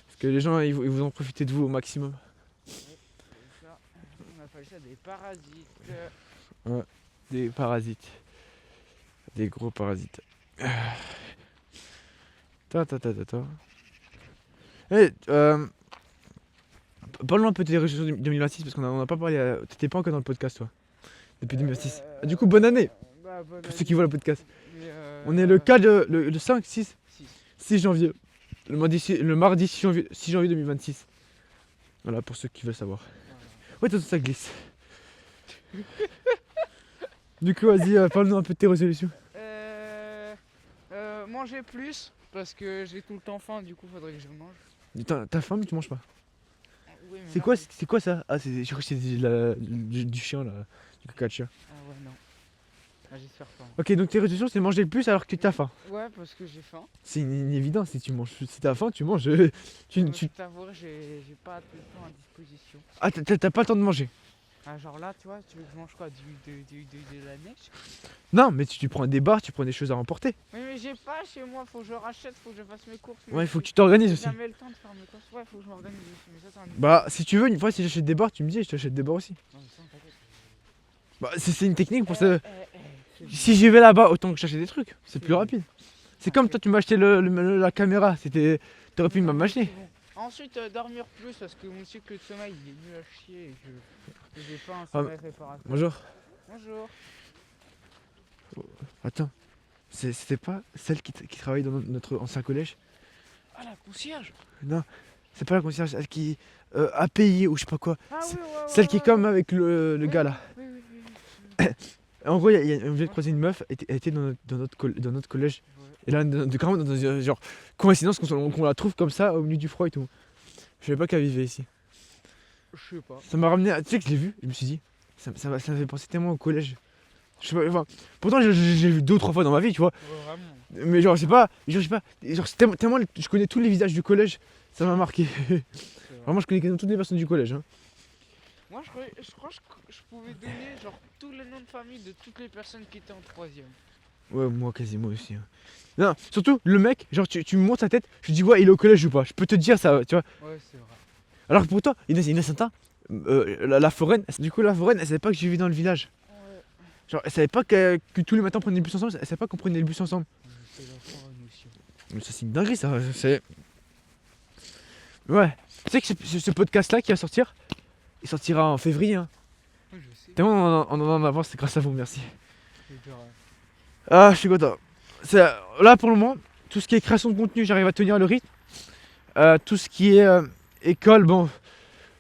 S2: Parce que les gens, ils vous en profiter de vous au maximum.
S1: Ça, ça. On appelle ça des parasites.
S2: Des parasites. Des gros parasites. Ta. Eh, parlons un peu de tes résolutions 2026 parce qu'on a pas parlé. T'étais pas encore dans le podcast, toi, depuis 2026. Ah, du coup, bonne année
S1: Bah, bonne
S2: pour
S1: année.
S2: ceux qui voient le podcast.
S1: Mais,
S2: On est le 4, le 5, 6,
S1: six.
S2: 6 janvier. Le mardi 6 janvier 2026. Voilà, pour ceux qui veulent savoir. Ouais, tout ça glisse. Du coup, vas-y, parle-nous un peu de tes résolutions.
S1: Manger plus parce que j'ai tout le temps faim, du coup faudrait que je mange.
S2: T'as faim mais tu manges pas.
S1: Oui, mais
S2: C'est
S1: là,
S2: quoi ça? Ah, je crois que c'est du chien là, du caca de chien.
S1: Ah ouais, non. Ah, j'espère pas.
S2: Ok, donc tes résolutions c'est manger le plus alors que t'as faim.
S1: Ouais, parce que j'ai faim.
S2: C'est une évidence, si t'as faim, tu manges.
S1: Je t'avouerai, j'ai pas tout le temps à disposition.
S2: Ah, t'as pas le temps de manger.
S1: Ah, genre là, tu vois, tu veux que je mange quoi? De la neige?
S2: Non, mais tu prends des bars, tu prends des choses à emporter.
S1: Mais j'ai pas chez moi, faut que je rachète, faut que je fasse mes courses.
S2: Ouais, il faut que tu t'organises
S1: J'ai
S2: aussi.
S1: jamais le temps de faire mes courses. Ouais, faut que je m'organise aussi. Mais ça, c'est un.
S2: Bah, si tu veux, une fois si j'achète des bars, tu me dis, je t'achète des bars aussi.
S1: Non, mais ça, t'inquiète.
S2: Bah, c'est une technique pour ça.
S1: C'est bon.
S2: Si j'y vais là-bas, autant que j'achète des trucs, c'est plus
S1: bon.
S2: rapide. C'est comme toi, tu m'as acheté la caméra, t'aurais pu
S1: Non, mais
S2: m'acheter.
S1: c'est bon. Ensuite, dormir plus parce que mon cycle de sommeil il est nul à chier et que j'ai pas un sommeil réparateur.
S2: Bonjour.
S1: Bonjour.
S2: Attends, c'était pas celle qui travaille dans notre ancien collège?
S1: Ah, la concierge.
S2: Non, c'est pas la concierge, celle qui a payé ou je sais pas quoi.
S1: Ah oui, ouais,
S2: Celle qui est comme avec le gars là.
S1: Oui, oui, oui.
S2: En gros, on vient de croiser une meuf, elle était dans notre collège.
S1: Ouais.
S2: Et là, carrément, dans un genre coïncidence qu'on la trouve comme ça au milieu du froid et tout. Je savais pas qu'elle vivait ici.
S1: Je sais pas.
S2: Ça m'a ramené, tu sais que je l'ai vu, je me suis dit, ça me fait penser tellement au collège. Je sais pas, enfin, pourtant j'ai vu 2 ou 3 fois dans ma vie, tu vois.
S1: Ouais, vraiment.
S2: Mais genre, je sais pas, genre, c'est tellement je connais tous les visages du collège, ça m'a marqué.
S1: C'est vrai.
S2: Vraiment, je connais quasiment toutes les personnes du collège. Hein.
S1: Moi, je crois que je pouvais donner genre tous les noms de famille de toutes les personnes qui étaient en 3ème.
S2: Ouais, moi quasiment aussi. Hein. Non, surtout le mec, genre tu me montres sa tête, je dis ouais, il est au collège ou pas. Je peux te dire ça, tu vois.
S1: Ouais, c'est vrai.
S2: Alors que pourtant, il y en a certains, la foraine, du coup, la foraine, elle savait pas que je vivais dans le village.
S1: Ouais.
S2: Genre, elle savait pas que tous les matins on prenait le bus ensemble, elle savait pas qu'on prenait le bus ensemble.
S1: C'est la foraine aussi.
S2: Mais ça, c'est une dinguerie, ça. C'est. Ouais. Tu sais que ce podcast-là qui va sortir, il sortira en février. Hein.
S1: Oui, je sais.
S2: Tellement on en avance, c'est grâce à vous, merci.
S1: C'est vrai.
S2: Ah, je suis content. Là, pour le moment, tout ce qui est création de contenu, j'arrive à tenir le rythme. Tout ce qui est école, bon,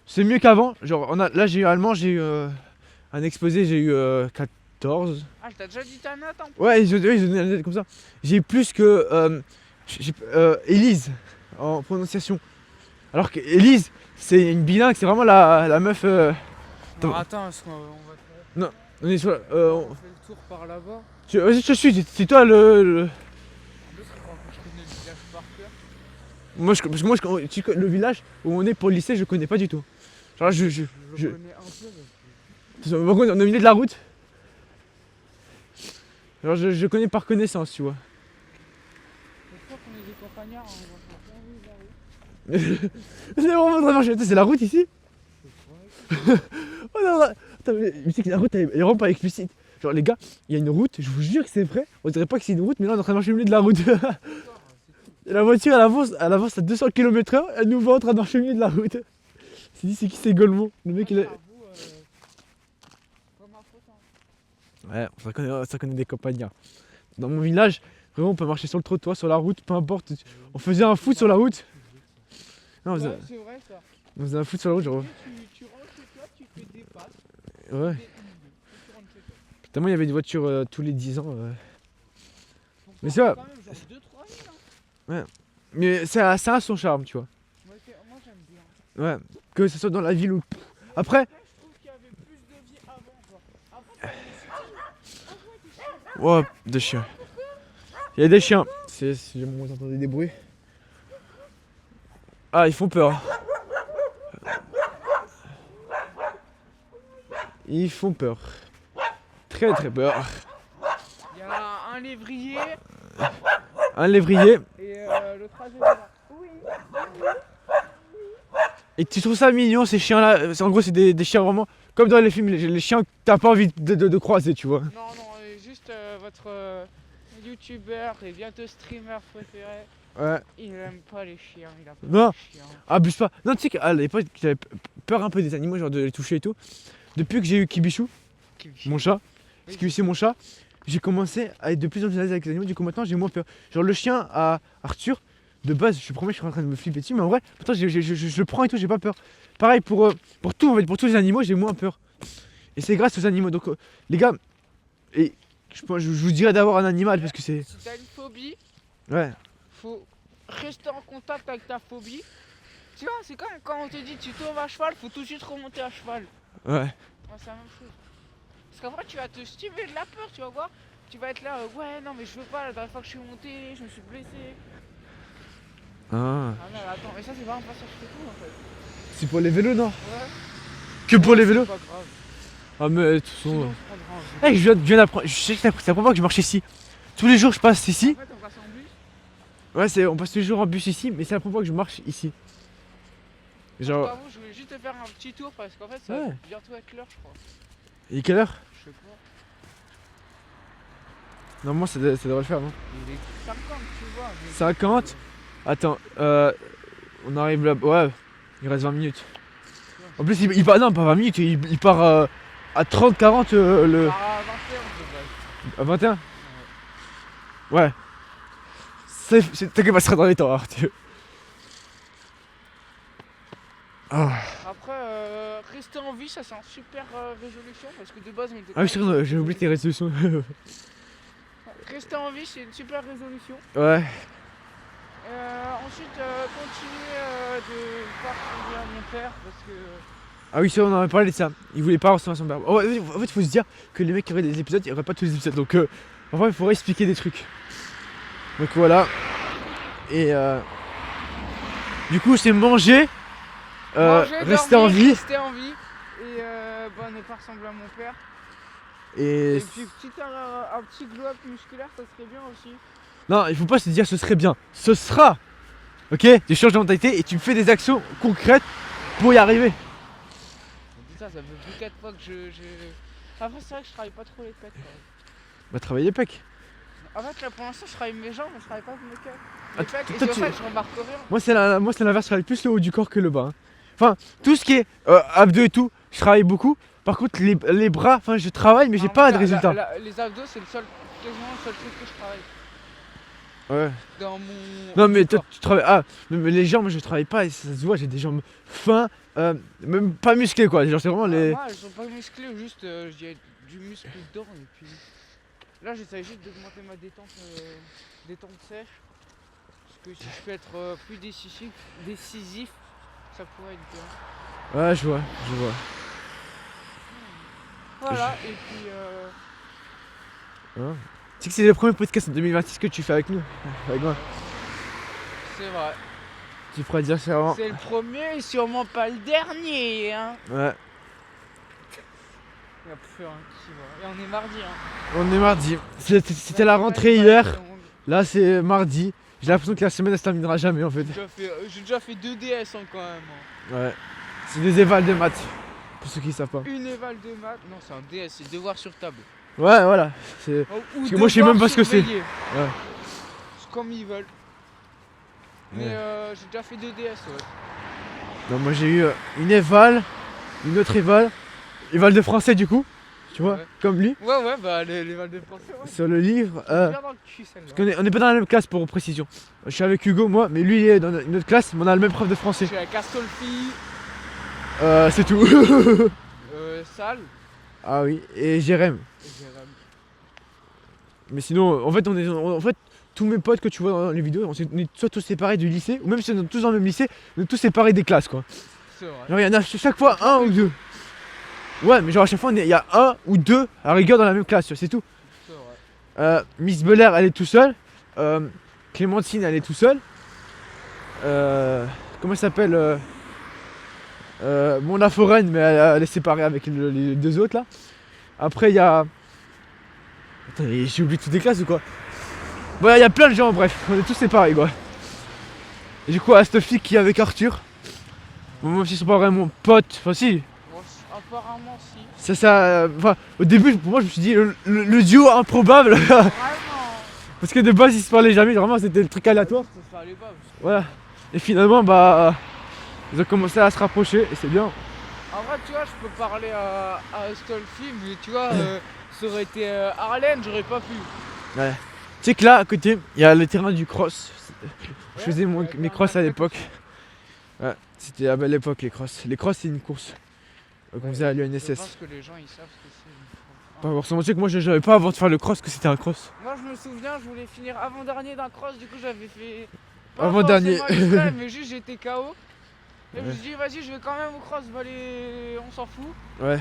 S2: c'est mieux qu'avant. Genre, là, j'ai eu un exposé, j'ai eu 14.
S1: Ah, t'as déjà dit ta note en plus?
S2: Ouais, ils ont donné la note comme ça. J'ai eu plus que Élise en prononciation. Alors que Élise, c'est une bilingue, c'est vraiment la meuf.
S1: Non, attends, est-ce qu'on va faire.
S2: On est sur.
S1: On fait le tour par là-bas.
S2: Vas-y, je te suis, c'est toi le.
S1: En plus, je crois que je connais le village par cœur.
S2: Parce que moi, le village où on est pour le lycée, je connais pas du tout. Genre,
S1: Je connais un peu.
S2: on est au milieu de la route. Genre, je connais par connaissance, tu vois.
S1: Pourquoi qu'on est des campagnards, on va faire la rue.
S2: C'est vraiment très marché. C'est la route ici.
S1: C'est vrai.
S2: Oh non, attends, mais tu sais que la route, elle est vraiment pas explicite. Genre, les gars, il y a une route, je vous jure que c'est vrai. On dirait pas que c'est une route, mais là, on est en train de marcher au milieu de la route. Et la voiture, elle avance à 200 km/h, elle nous voit en train de marcher au milieu de la route. C'est qui, c'est Golemont. Le mec, il a. Ouais, ça connaît des campagnards. Dans mon village, vraiment, on peut marcher sur le trottoir, sur la route, peu importe. On faisait un foot sur la route. Non,
S1: Ouais, c'est vrai ça.
S2: on faisait un foot sur la route, genre.
S1: Tu rentres chez toi, tu fais des passes,
S2: Ouais.
S1: tu rentres chez toi.
S2: Tellement il y avait une voiture tous les 10 ans.
S1: Pourquoi
S2: Mais c'est vrai.
S1: quand même genre 2-3 000 hein.
S2: Mais ça a son charme, tu vois.
S1: Moi j'aime bien.
S2: Ouais. Que ce soit dans la ville ou. Après.
S1: Je trouve qu'il y avait plus de vie avant. Genre. Avant, t'avais des chiens.
S2: Oh, des chiens. Il y a des chiens. C'est le moment où vous entendez des bruits. Ah, ils font peur. Ils font peur. Très très peur.
S1: Il y a un lévrier
S2: Un lévrier.
S1: et le trajet là. Oui.
S2: Et tu trouves ça mignon ces chiens là. En gros c'est des chiens vraiment comme dans les films, les chiens que t'as pas envie de croiser, tu vois.
S1: Non, non, juste votre youtubeur et bientôt streamer préféré.
S2: Ouais.
S1: Il aime pas les chiens, il a peur
S2: Non.
S1: des chiens.
S2: Abuse pas. Non, tu sais qu'à l'époque j'avais peur un peu des animaux, genre de les toucher et tout. Depuis que j'ai eu Kibichou, mon chat, parce que c'est mon chat, j'ai commencé à être de plus en plus à l'aise avec les animaux. Du coup maintenant j'ai moins peur. Genre le chien à Arthur, de base je suis promets je suis en train de me flipper dessus, mais en vrai pourtant je le prends et tout, j'ai pas peur. Pareil pour tout en fait, pour tous les animaux j'ai moins peur. Et c'est grâce aux animaux. Donc les gars, et je vous dirais d'avoir un animal parce que c'est.
S1: Si t'as une phobie,
S2: Ouais.
S1: faut rester en contact avec ta phobie. Tu vois, c'est comme quand on te dit tu tombes à cheval, faut tout de suite remonter à cheval.
S2: Ouais.
S1: Ouais, c'est la même chose. Parce qu'après tu vas te stimuler de la peur, tu vas voir. Tu vas être là, ouais non mais je veux pas, la dernière fois que je suis monté, je me suis blessé.
S2: Ah.
S1: Ah non, attends, mais ça c'est vraiment pas ça que je fais tout en fait.
S2: C'est pour les vélos, non?
S1: Ouais.
S2: Que pour les vélos?
S1: C'est pas grave.
S2: Ah mais de toute façon.
S1: Sinon, on se prendra un
S2: Je viens d'apprendre. Je sais que c'est la première fois que je marche ici. Tous les jours je passe ici.
S1: En fait, on passe en bus.
S2: Ouais, on passe tous les jours en bus ici, mais c'est la première fois que je marche ici. Genre.
S1: Par contre, je voulais juste te faire un petit tour parce qu'en fait ça
S2: Ouais.
S1: va bientôt être l'heure, je crois.
S2: Il est quelle heure?
S1: Je sais pas.
S2: Normalement ça devrait le faire, non?
S1: Il est 50, tu vois. mais-
S2: 50. Attends, on arrive là. Ouais, il reste 20 minutes. En plus, il part. Non, pas 20 minutes, il part à 30-40 le.
S1: Par à 21 de base.
S2: À 21? Ouais. T'inquiète pas, ce sera dans les temps, Arthur. Ah.
S1: Après, rester en vie, ça c'est une super résolution parce que de base on était.
S2: Ah oui, c'est vrai, j'ai oublié tes résolutions.
S1: Rester en vie, c'est une super résolution.
S2: Ouais.
S1: Ensuite, continuer de faire plaisir à mon père parce que.
S2: Ah oui, c'est vrai, on en avait parlé de ça. Il voulait pas recevoir son père. Oh, en fait, il faut se dire que les mecs qui auraient des épisodes, il n'y aurait pas tous les épisodes. Donc, en vrai, il faudrait expliquer des trucs. Donc voilà. Et du coup, c'est manger,
S1: Manger,
S2: rester
S1: dormir,
S2: en vie.
S1: Rester en vie et ne pas ressembler à mon père.
S2: Et
S1: Et puis un petit glow-up musculaire, ça serait bien aussi.
S2: non, il faut pas se dire ce serait bien. Ce sera. Ok? Tu changes de mentalité et tu fais des actions concrètes pour y arriver.
S1: Ça fait plus 4 fois que je. Après, c'est vrai que je travaille pas trop les pecs.
S2: Bah, travailler pec.
S1: En fait, là pour l'instant, je travaille mes jambes, mais je travaille pas mes pecs.
S2: Ah,
S1: Les pecs, et
S2: toi,
S1: c'est pour
S2: tu-
S1: ça que je remarque rien.
S2: Moi, c'est l'inverse. Je travaille plus le haut du corps que le bas. Hein. Enfin, tout ce qui est abdos et tout, je travaille beaucoup. Par contre, les bras, enfin, je travaille, mais j'ai
S1: Ah,
S2: pas
S1: moi,
S2: de résultat.
S1: Les abdos, c'est quasiment le seul truc que je travaille.
S2: Ouais.
S1: Dans mon.
S2: Non, mais toi,
S1: corps.
S2: tu travailles. Ah, mais les jambes, je travaille pas et ça se voit, j'ai des jambes fins, même pas musclées quoi. Genre, c'est vraiment les.
S1: Moi, elles sont pas musclées, juste je dirais du muscle dedans. Et puis là, j'essaie juste d'augmenter ma détente sèche. Parce que si je peux être plus décisif, ça pourrait être bien.
S2: Ouais, je vois.
S1: Voilà, et puis.
S2: Hein. Tu sais que c'est le premier podcast en 2026 que tu fais avec nous. Avec moi.
S1: C'est vrai.
S2: Tu pourrais dire c'est vraiment.
S1: C'est le premier et sûrement pas le dernier. Hein.
S2: Ouais.
S1: Il va faire un petit Et on est mardi. Hein.
S2: On est mardi. C'était la rentrée hier. Là, c'est mardi. J'ai l'impression que la semaine elle se terminera jamais en fait.
S1: J'ai déjà fait 2 DS hein, quand même. Hein.
S2: Ouais. C'est des évals de maths. Pour ceux qui savent pas.
S1: Une éval de maths. Non, c'est un DS, c'est devoir sur table.
S2: Ouais, voilà. C'est.
S1: Ou
S2: que moi, je sais
S1: devoir
S2: même pas ce que c'est.
S1: surveillé.
S2: Ouais.
S1: C'est comme ils veulent. Mais
S2: Ouais.
S1: j'ai déjà fait 2 DS. Ouais.
S2: Non, moi j'ai eu une éval, une autre éval de français du coup. Tu vois,
S1: Ouais.
S2: comme lui.
S1: Ouais, bah les vals de français, ouais.
S2: Sur le livre.
S1: Bien dans le cul celle-là.
S2: On est pas dans la même classe pour précision. Je suis avec Hugo, moi, mais lui il est dans une autre classe, mais on a le même prof de
S1: Je
S2: français.
S1: suis avec Astolfi,
S2: C'est tout.
S1: Sal
S2: Ah oui, et Jérém.
S1: et Jérém.
S2: Mais sinon, en fait, tous mes potes que tu vois dans les vidéos, on est soit tous séparés du lycée, ou même si on est tous dans le même lycée, on est tous séparés des classes quoi.
S1: C'est vrai.
S2: Genre il y en a chaque fois un ou deux. Ouais, mais genre à chaque fois il y a un ou deux à rigueur dans la même classe, c'est tout.
S1: C'est vrai.
S2: Miss Belair elle est tout seule. Clémentine elle est tout seule. Comment elle s'appelle Mona Foraine, mais elle est séparée avec les deux autres là. Après il y a. Attends, j'ai oublié toutes les classes ou quoi? Bon, il y a plein de gens, bref, on est tous séparés quoi. Et du coup, Astolfi qui est avec Arthur. Moi, ils sont pas vraiment potes. Enfin, si.
S1: Bon, apparemment, si.
S2: Enfin, au début, pour moi, je me suis dit le duo improbable.
S1: Vraiment.
S2: Parce que de base, ils se parlaient jamais. Vraiment, c'était le truc aléatoire.
S1: Ça fallait pas. Parce que...
S2: Voilà. Et finalement, bah. Ils ont commencé à se rapprocher et c'est bien.
S1: En vrai, tu vois, je peux parler à Astolfi, mais tu vois, ça aurait été Arlène, j'aurais pas pu.
S2: Ouais. Tu sais que là, à côté, il y a le terrain du cross. Je faisais
S1: Ouais,
S2: mes crosses à l'époque. Ouais, c'était à belle époque les crosses. Les crosses, c'est une course qu'on faisait à
S1: Je
S2: l'UNSS.
S1: pense que les gens ils savent ce que c'est.
S2: Pas forcément, tu sais que moi je savais pas avant de faire le cross que c'était un cross.
S1: Moi je me souviens, je voulais finir avant-dernier d'un cross, du coup j'avais fait.
S2: Avant-dernier.
S1: Exprès, mais juste j'étais KO. Et je me
S2: Ouais.
S1: suis dit, vas-y, je vais quand même au cross, bah, on s'en fout.
S2: Ouais,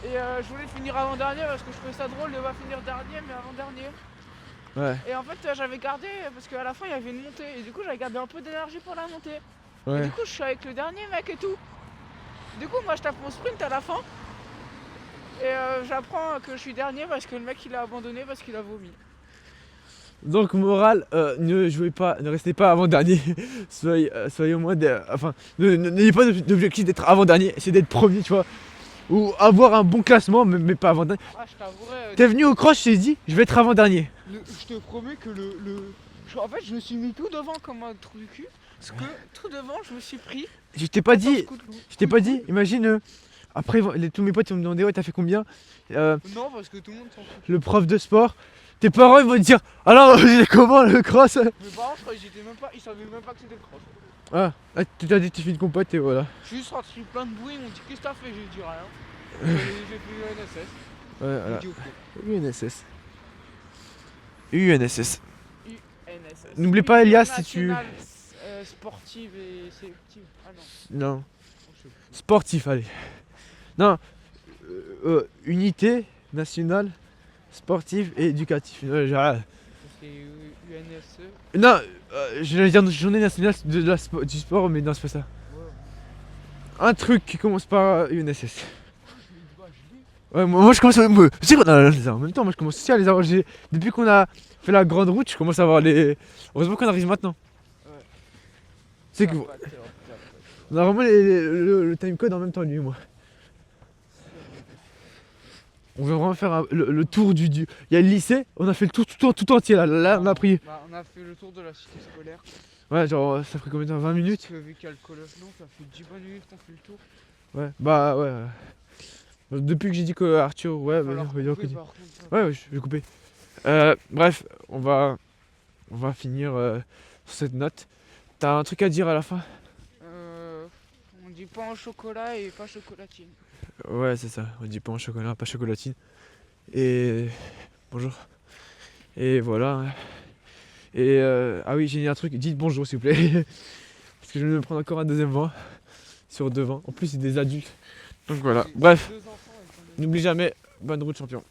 S1: Et je voulais finir avant-dernier parce que je trouvais ça drôle de pas finir dernier, mais avant-dernier.
S2: ouais,
S1: Et en fait, j'avais gardé, parce qu'à la fin il y avait une montée, et du coup j'avais gardé un peu d'énergie pour la montée. Et
S2: ouais.
S1: du coup, je suis avec le dernier mec et tout. Du coup, moi je tape mon sprint à la fin. Et j'apprends que je suis dernier parce que le mec il a abandonné parce qu'il a vomi.
S2: Donc morale, ne jouez pas, ne restez pas avant-dernier. soyez au moins enfin, n'ayez pas d'objectif d'être avant-dernier, essayez d'être premier, tu vois. Ou avoir un bon classement, mais pas avant-dernier.
S1: Ah, je t'avouerais.
S2: T'es venu au cross, je t'ai dit, je vais être avant-dernier.
S1: Je te promets que en fait, je me suis mis tout devant comme un trou du cul. Parce que tout devant, je me suis pris.
S2: Je t'ai pas dit,
S1: coup de loup.
S2: je t'ai pas dit, imagine, après tous mes potes ils vont me demander, ouais, t'as fait combien?
S1: Non, parce que tout le monde s'en fout.
S2: Le prof de sport, tes parents ils vont te dire, alors j'ai comment le cross?
S1: Mes parents, je crois qu'ils étaient même pas, ils savaient même pas que c'était le cross.
S2: Ah, là, tu t'as dit tu fais une compète et voilà.
S1: Je suis juste sorti plein de bruit, ils m'ont dit qu'est-ce que t'as fait? J'ai dit rien. J'ai fait l'UNSS.
S2: Ouais, voilà.
S1: J'ai dit ok.
S2: UNSS. UNSS.
S1: UNSS.
S2: N'oublie pas, Elias, si tu-
S1: Nationale, sportive et sélective. Ah non.
S2: Non,
S1: Je sais plus.
S2: sportif, allez. Non, unité nationale sportive et éducative.
S1: C'est UNSE.
S2: Non, j'allais dire journée nationale du sport, mais non, c'est pas ça.
S1: Ouais.
S2: Un truc qui commence par UNSS. Ouais, moi je commence à. Tu sais qu'on a en même temps, moi je commence aussi à les avoir. Depuis qu'on a fait la grande route, je commence à avoir les. Heureusement qu'on arrive maintenant.
S1: Ouais.
S2: Tu sais que. On a vraiment le timecode en même temps, lui et moi. On veut vraiment faire le tour du. Il y a le lycée, on a fait le tour tout entier là. Là, on a pris.
S1: Bah, on a fait le tour de la cité scolaire.
S2: Ouais, genre ça ferait combien de temps? 20 minutes?
S1: Parce que vu qu'il y a le collège, non, ça fait 10 bonnes minutes qu'on fait le tour.
S2: Ouais, bah ouais. Depuis que j'ai dit que Arthur, ouais,
S1: Va falloir
S2: vas-y, on
S1: couper,
S2: continue.
S1: par contre, ça.
S2: Ouais, je vais couper. Bref, on va finir sur cette note. T'as un truc à dire à la fin?
S1: On dit pain au chocolat et pas chocolatine.
S2: Ouais, c'est ça. On dit pas en chocolat, pas chocolatine. Et bonjour. Et voilà. Et ah oui, j'ai dit un truc. Dites bonjour, s'il vous plaît. Parce que je vais me prendre encore un deuxième vent sur deux vents. En plus, c'est des adultes. Donc voilà.
S1: J'ai
S2: Bref,
S1: deux enfants et j'en ai-
S2: n'oublie jamais, bonne route, champion.